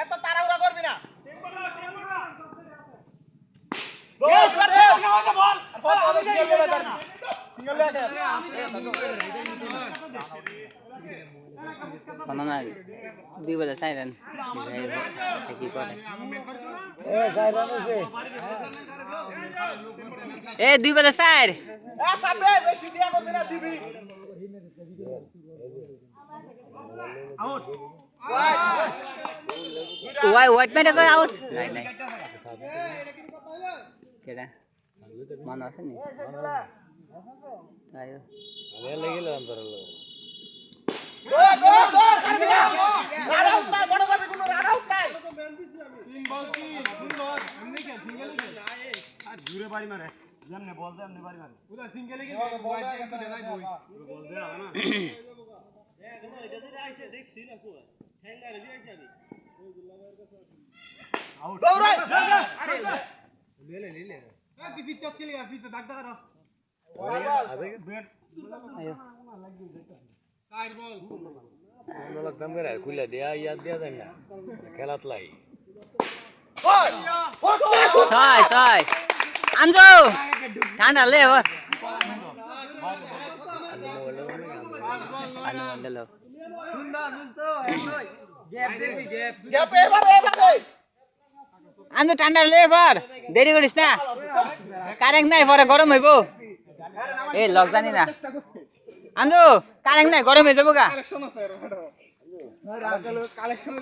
তো তাড়াহুড়া করবি না দুই বলে চাই রান কি করে এ দুই বলে চার হোয়াইট ম্যান আউট নাই নাই কেডা মান আছে নি তাই লেগে অন্তর ঘুরে বাড়ি মারে যেমনে বল দে এমনি বাড়ি মারে ওটা সিঙ্গেলে গেলে বল দে হবে না এটা তো আইছে দেখছি না কো ঠ্যাঙ্গা রে দিয়েছি আমি আউট দৌড়াই আরে লে এ তুই চক খেলি আর তুই দাগ দাগ রাখ আবে ব্যাট আয়ো কার বল বল দম করে খুলে দেয়া ইয়াদ দেয়া যায় না খেলাত লাই ছয় ছয় আনজো ঠান্ডা লে আনু মন্ডল আনজো ঠান্ডা লে এবার দেরি করিস না কারেন্ট নাই পরে গরম হইব এ লক জানি না আনজো কারেন্ট নাই গরম হয়ে যাবো গা